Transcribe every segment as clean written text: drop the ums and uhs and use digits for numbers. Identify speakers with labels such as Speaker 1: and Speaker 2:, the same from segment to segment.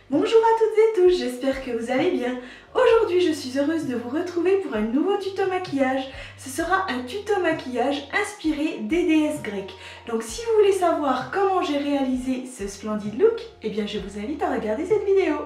Speaker 1: Bonjour à toutes et tous, j'espère que vous allez bien. Aujourd'hui je suis heureuse de vous retrouver pour un nouveau tuto maquillage. Ce sera un tuto maquillage inspiré des déesses grecques. Donc si vous voulez savoir comment j'ai réalisé ce splendide look, eh bien je vous invite à regarder cette vidéo.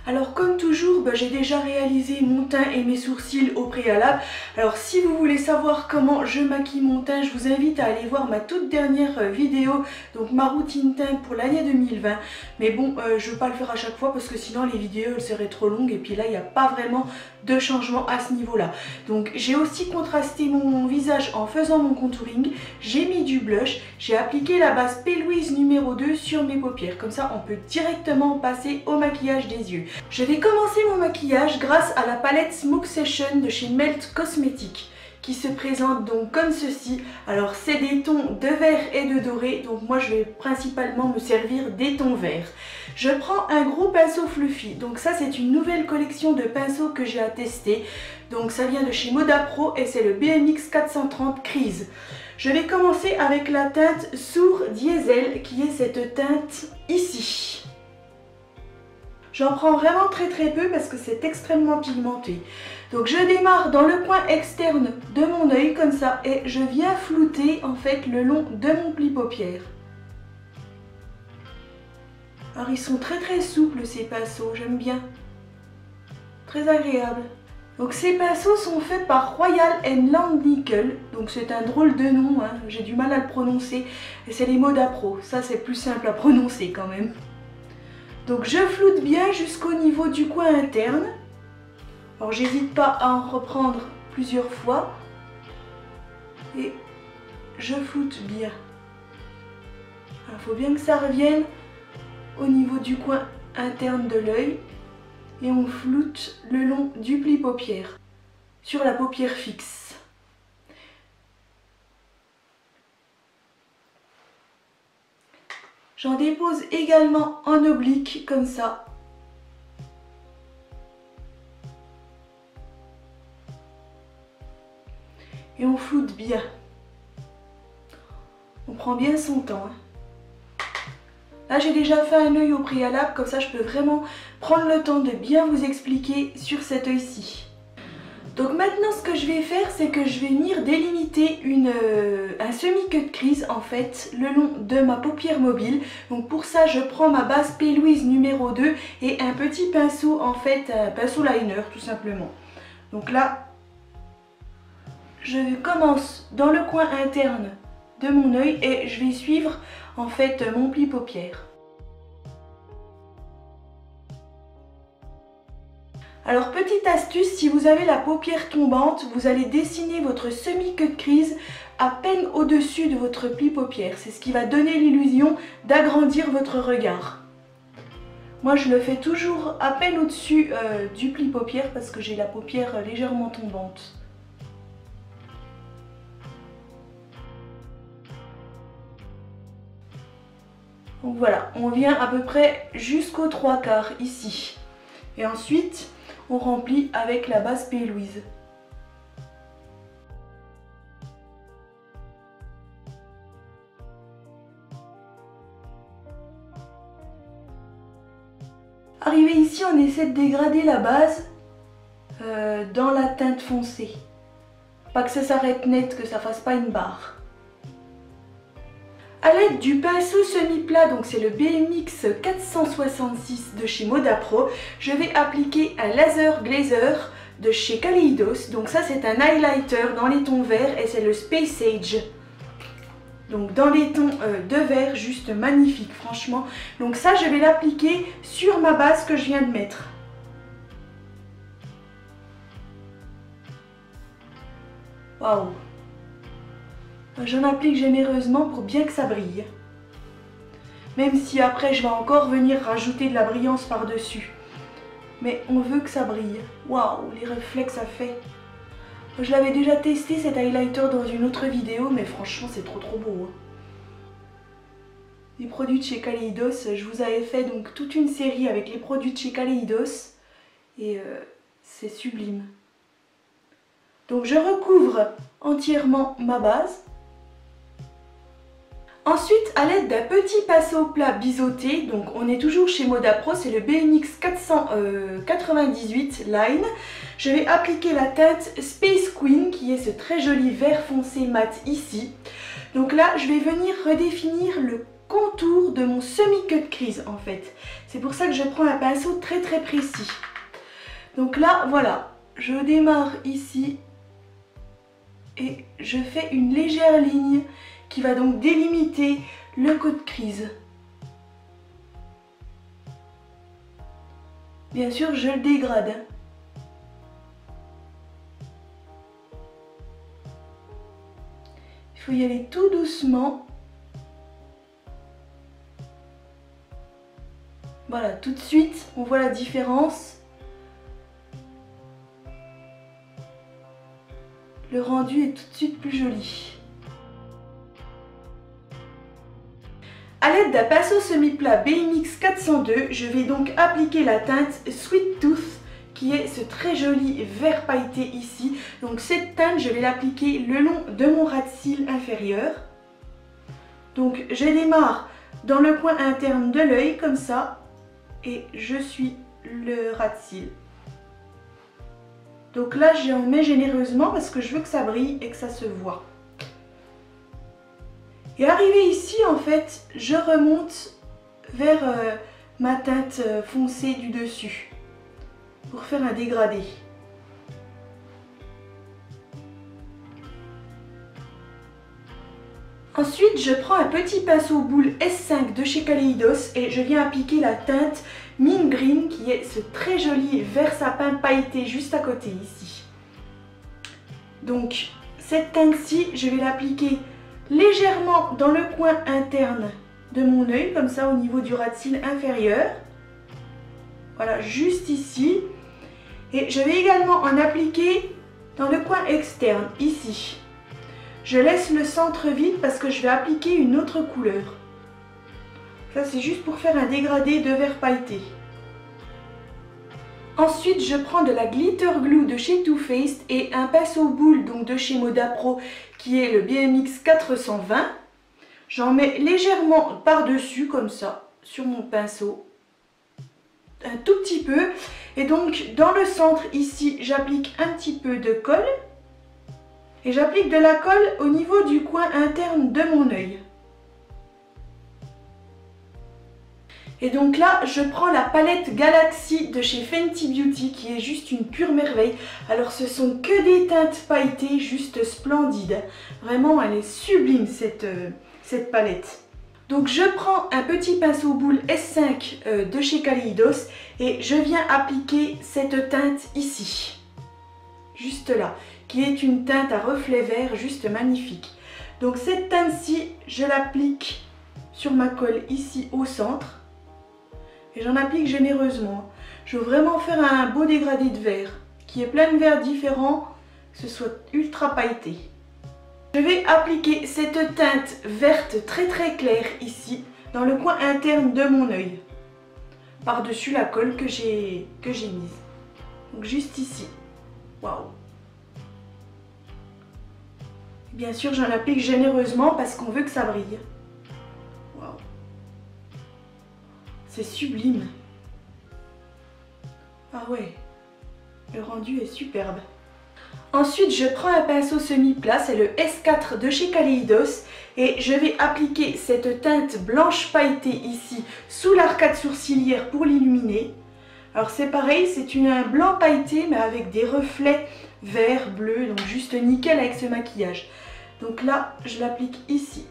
Speaker 1: Alors comme toujours, j'ai déjà réalisé mon teint et mes sourcils au préalable. Alors si vous voulez savoir comment je maquille mon teint, je vous invite à aller voir ma toute dernière vidéo, donc ma routine teint pour l'année 2020. Mais bon, je ne veux pas le faire à chaque fois parce que sinon les vidéos elles seraient trop longues et puis là il n'y a pas vraiment de changement à ce niveau-là. Donc j'ai aussi contrasté mon visage en faisant mon contouring, j'ai mis du blush, j'ai appliqué la base P. Louise numéro 2 sur mes paupières. Comme ça on peut directement passer au maquillage des yeux. Je vais commencer mon maquillage grâce à la palette Smoke Session de chez Melt Cosmetics qui se présente donc comme ceci. Alors c'est des tons de vert et de doré, donc moi je vais principalement me servir des tons verts. Je prends un gros pinceau fluffy, donc ça c'est une nouvelle collection de pinceaux que j'ai à tester. Donc ça vient de chez Moda Pro et c'est le BMX 430 Crease. Je vais commencer avec la teinte Sour Diesel qui est cette teinte ici. J'en prends vraiment très peu parce que c'est extrêmement pigmenté. Donc je démarre dans le coin externe de mon œil comme ça et je viens flouter en fait le long de mon pli paupière. Alors ils sont très souples ces pinceaux, j'aime bien. Très agréable. Donc ces pinceaux sont faits par Royal & Langnickel. Donc c'est un drôle de nom, hein. J'ai du mal à le prononcer. Et c'est les Moda Pro, ça c'est plus simple à prononcer quand même. Donc je floute bien jusqu'au niveau du coin interne. Alors j'hésite pas à en reprendre plusieurs fois. Et je floute bien. Il faut bien que ça revienne au niveau du coin interne de l'œil. Et on floute le long du pli paupière. Sur la paupière fixe. J'en dépose également en oblique comme ça. Et on floute bien. On prend bien son temps. Là j'ai déjà fait un œil au préalable, comme ça je peux vraiment prendre le temps de bien vous expliquer sur cet œil-ci. Donc maintenant ce que je vais faire, c'est que je vais venir délimiter un semi-cut crease en fait le long de ma paupière mobile. Donc pour ça je prends ma base P. Louise numéro 2 et un petit pinceau en fait, un pinceau liner tout simplement. Donc là je commence dans le coin interne de mon œil et je vais suivre en fait mon pli paupière. Alors petite astuce, si vous avez la paupière tombante, vous allez dessiner votre semi-cut crease à peine au-dessus de votre pli paupière. C'est ce qui va donner l'illusion d'agrandir votre regard. Moi je le fais toujours à peine au-dessus du pli paupière parce que j'ai la paupière légèrement tombante. Donc voilà, on vient à peu près jusqu'aux 3/4 ici. Et ensuite, on remplit avec la base P. Louise. Arrivé ici, on essaie de dégrader la base dans la teinte foncée. Pas que ça s'arrête net, que ça fasse pas une barre. A l'aide du pinceau semi-plat, donc c'est le BMX 466 de chez Moda Pro, je vais appliquer un laser glazer de chez Kaleidos. Donc ça c'est un highlighter dans les tons verts et c'est le Space Age. Donc dans les tons de vert, juste magnifique franchement. Donc ça je vais l'appliquer sur ma base que je viens de mettre. Waouh! J'en applique généreusement pour bien que ça brille. Même si après je vais encore venir rajouter de la brillance par-dessus. Mais on veut que ça brille. Waouh, les reflets que ça fait. Je l'avais déjà testé cet highlighter dans une autre vidéo, mais franchement c'est trop beau. Les produits de chez Kaleidos, je vous avais fait donc toute une série avec les produits de chez Kaleidos. Et c'est sublime. Donc je recouvre entièrement ma base. Ensuite, à l'aide d'un petit pinceau plat biseauté, donc on est toujours chez Moda Pro, c'est le BMX 498 Line. Je vais appliquer la teinte Space Queen qui est ce très joli vert foncé mat ici. Donc là, je vais venir redéfinir le contour de mon semi-cut crease en fait. C'est pour ça que je prends un pinceau très précis. Donc là, voilà, je démarre ici et je fais une légère ligne qui va donc délimiter le cut crease. Bien sûr, je le dégrade. Il faut y aller tout doucement. Voilà, tout de suite, on voit la différence. Le rendu est tout de suite plus joli. A l'aide d'un pinceau semi-plat BMX 402, je vais donc appliquer la teinte Sweet Tooth qui est ce très joli vert pailleté ici. Donc cette teinte, je vais l'appliquer le long de mon ras de cils inférieur. Donc je démarre dans le coin interne de l'œil comme ça et je suis le ras de cils. Donc là, j'en mets généreusement parce que je veux que ça brille et que ça se voit. Et arrivé ici, en fait, je remonte vers ma teinte foncée du dessus pour faire un dégradé. Ensuite, je prends un petit pinceau boule S5 de chez Kaleidos et je viens appliquer la teinte Mint Green qui est ce très joli vert sapin pailleté juste à côté ici. Donc, cette teinte-ci, je vais l'appliquer légèrement dans le coin interne de mon œil, comme ça au niveau du ras de cils inférieur. Voilà, juste ici. Et je vais également en appliquer dans le coin externe, ici. Je laisse le centre vide parce que je vais appliquer une autre couleur. Ça, c'est juste pour faire un dégradé de vert pailleté. Ensuite, je prends de la glitter glue de chez Too Faced et un pinceau boule donc de chez Moda Pro qui est le BMX 420. J'en mets légèrement par-dessus comme ça sur mon pinceau, un tout petit peu. Et donc dans le centre ici, j'applique un petit peu de colle et j'applique de la colle au niveau du coin interne de mon œil. Et donc là, je prends la palette Galaxy de chez Fenty Beauty qui est juste une pure merveille. Alors ce sont que des teintes pailletées juste splendides. Vraiment, elle est sublime cette palette. Donc je prends un petit pinceau boule S5 de chez Kaleidos et je viens appliquer cette teinte ici. Juste là, qui est une teinte à reflet vert juste magnifique. Donc cette teinte-ci, je l'applique sur ma colle ici au centre. Et j'en applique généreusement. Je veux vraiment faire un beau dégradé de vert, qui est plein de verts différents, que ce soit ultra pailleté. Je vais appliquer cette teinte verte très claire ici, dans le coin interne de mon œil, par-dessus la colle que j'ai mise. Donc juste ici. Waouh! Bien sûr, j'en applique généreusement parce qu'on veut que ça brille. Waouh! C'est sublime. Ah ouais, le rendu est superbe. Ensuite, je prends un pinceau semi-plat, c'est le S4 de chez Kaleidos. Et je vais appliquer cette teinte blanche pailletée ici, sous l'arcade sourcilière pour l'illuminer. Alors c'est pareil, c'est un blanc pailleté mais avec des reflets vert, bleu, donc juste nickel avec ce maquillage. Donc là, je l'applique ici.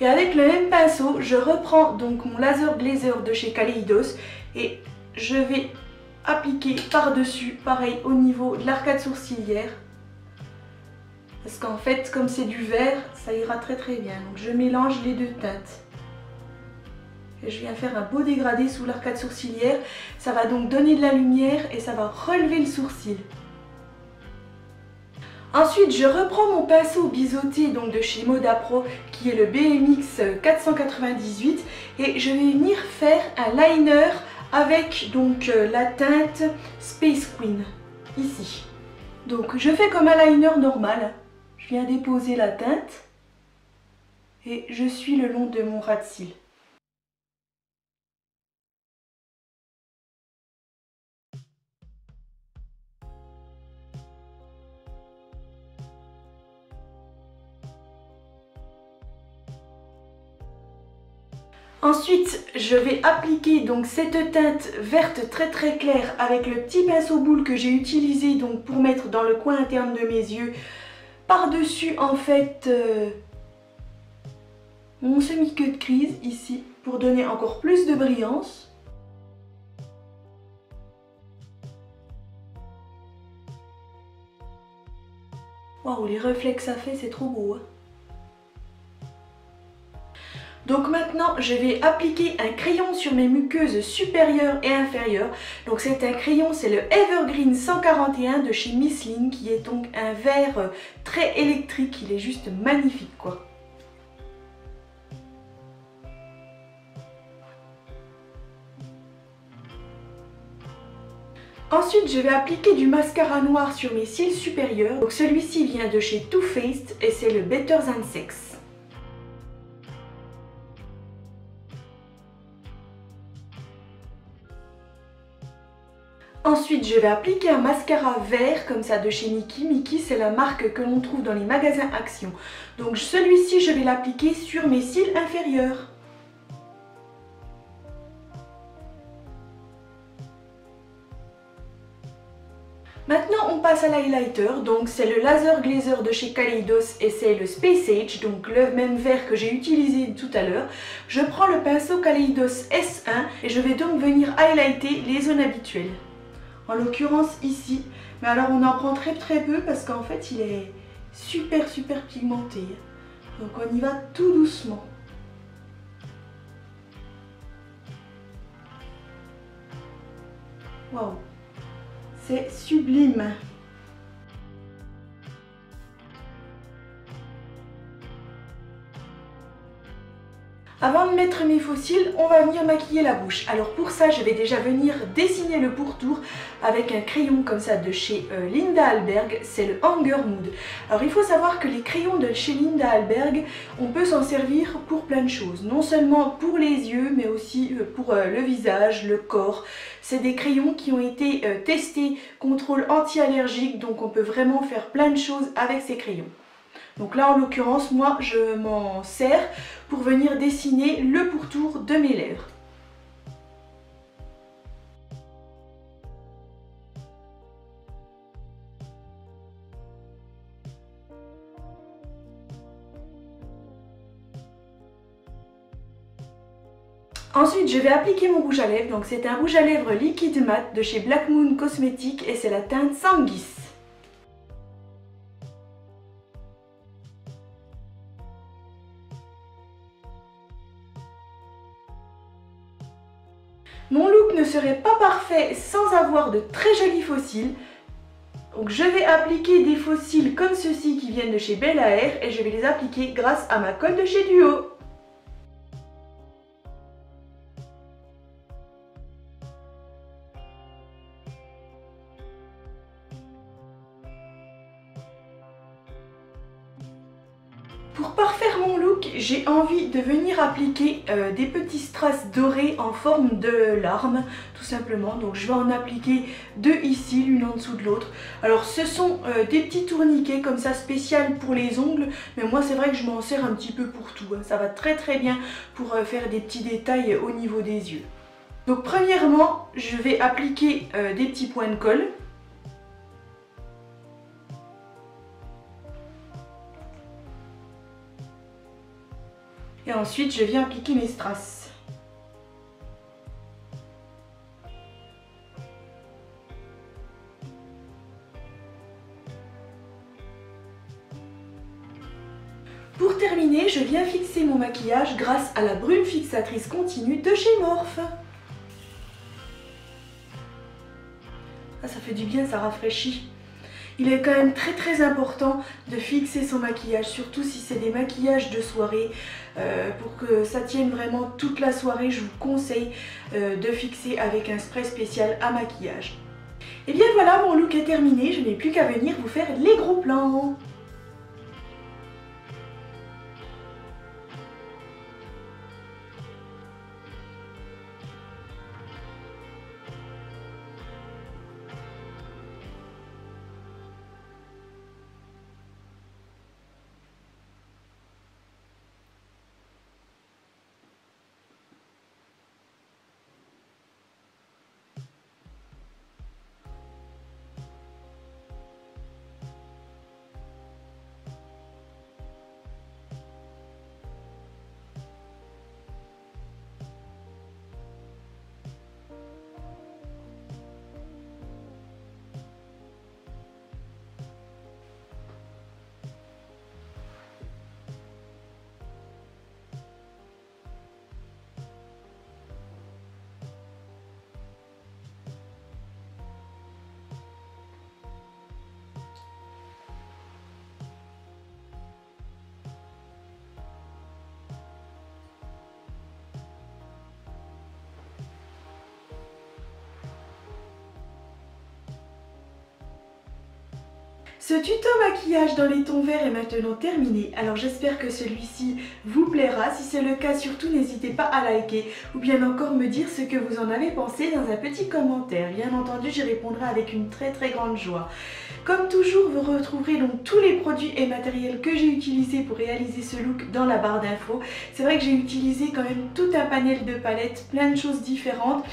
Speaker 1: Et avec le même pinceau, je reprends donc mon laser glazer de chez Kaleidos et je vais appliquer par-dessus, pareil au niveau de l'arcade sourcilière. Parce qu'en fait, comme c'est du vert, ça ira très bien. Donc je mélange les deux teintes. Et je viens faire un beau dégradé sous l'arcade sourcilière. Ça va donc donner de la lumière et ça va relever le sourcil. Ensuite, je reprends mon pinceau biseauté donc de chez Moda Pro qui est le BMX 498 et je vais venir faire un liner avec donc la teinte Space Queen ici. Donc je fais comme un liner normal. Je viens déposer la teinte et je suis le long de mon ras de cils. Ensuite, je vais appliquer donc cette teinte verte très très claire avec le petit pinceau boule que j'ai utilisé donc pour mettre dans le coin interne de mes yeux, par-dessus en fait mon semi-queue de crise ici pour donner encore plus de brillance. Waouh, les reflets que ça fait, c'est trop beau, hein. Donc maintenant, je vais appliquer un crayon sur mes muqueuses supérieures et inférieures. Donc c'est un crayon, c'est le Evergreen 141 de chez Misslin, qui est donc un vert très électrique. Il est juste magnifique, quoi. Ensuite, je vais appliquer du mascara noir sur mes cils supérieurs. Donc celui-ci vient de chez Too Faced et c'est le Better Than Sex. Ensuite, je vais appliquer un mascara vert comme ça de chez Mickey. Mickey, c'est la marque que l'on trouve dans les magasins Action. Donc celui-ci, je vais l'appliquer sur mes cils inférieurs. Maintenant, on passe à l'highlighter. Donc c'est le Laser Glazer de chez Kaleidos et c'est le Space Age, donc le même vert que j'ai utilisé tout à l'heure. Je prends le pinceau Kaleidos S1 et je vais donc venir highlighter les zones habituelles. En l'occurrence ici, mais alors on en prend très peu parce qu'en fait il est super pigmenté. Donc on y va tout doucement. Waouh, c'est sublime. Avant de mettre mes faux cils, on va venir maquiller la bouche. Alors pour ça, je vais déjà venir dessiner le pourtour avec un crayon comme ça de chez Linda Hallberg, c'est le Anger Mood. Alors il faut savoir que les crayons de chez Linda Hallberg, on peut s'en servir pour plein de choses. Non seulement pour les yeux, mais aussi pour le visage, le corps. C'est des crayons qui ont été testés, contrôle anti-allergique, donc on peut vraiment faire plein de choses avec ces crayons. Donc là en l'occurrence, moi je m'en sers pour venir dessiner le pourtour de mes lèvres. Ensuite, je vais appliquer mon rouge à lèvres. Donc c'est un rouge à lèvres liquide mat de chez Black Moon Cosmetics et c'est la teinte Sanguis. Mon look ne serait pas parfait sans avoir de très jolis faux cils. Donc je vais appliquer des faux cils comme ceux-ci qui viennent de chez Bella Hair et je vais les appliquer grâce à ma colle de chez Duo. Pour parfaire mon look, j'ai envie de venir appliquer des petits strass dorés en forme de larmes, tout simplement. Donc je vais en appliquer deux ici, l'une en dessous de l'autre. Alors ce sont des petits tourniquets comme ça spécial pour les ongles, mais moi c'est vrai que je m'en sers un petit peu pour tout, hein. Ça va très bien pour faire des petits détails au niveau des yeux. Donc premièrement, je vais appliquer des petits points de colle. Et ensuite, je viens appliquer mes strass. Pour terminer, je viens fixer mon maquillage grâce à la brume fixatrice continue de chez Morphe. Ah, ça fait du bien, ça rafraîchit. Il est quand même très important de fixer son maquillage, surtout si c'est des maquillages de soirée. Pour que ça tienne vraiment toute la soirée, je vous conseille de fixer avec un spray spécial à maquillage. Et bien voilà, mon look est terminé, je n'ai plus qu'à venir vous faire les gros plans. Ce tuto maquillage dans les tons verts est maintenant terminé, alors j'espère que celui-ci vous plaira. Si c'est le cas, surtout n'hésitez pas à liker ou bien encore me dire ce que vous en avez pensé dans un petit commentaire. Bien entendu, j'y répondrai avec une très grande joie. Comme toujours, vous retrouverez donc tous les produits et matériels que j'ai utilisés pour réaliser ce look dans la barre d'infos. C'est vrai que j'ai utilisé quand même tout un panel de palettes, plein de choses différentes.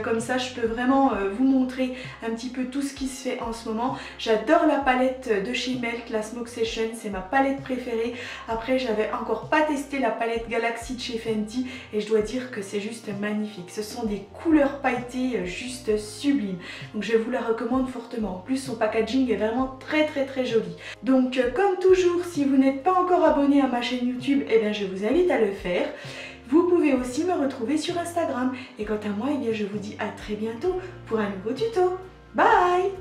Speaker 1: Comme ça je peux vraiment vous montrer un petit peu tout ce qui se fait en ce moment. J'adore la palette de chez Melt, la Smoke Session, c'est ma palette préférée. Après j'avais encore pas testé la palette Galaxy de chez Fenty et je dois dire que c'est juste magnifique. Ce sont des couleurs pailletées juste sublimes, donc je vous la recommande fortement. En plus son packaging est vraiment très joli. Donc comme toujours, si vous n'êtes pas encore abonné à ma chaîne YouTube, eh bien je vous invite à le faire. Vous pouvez aussi me retrouver sur Instagram. Et quant à moi, eh bien, je vous dis à très bientôt pour un nouveau tuto. Bye!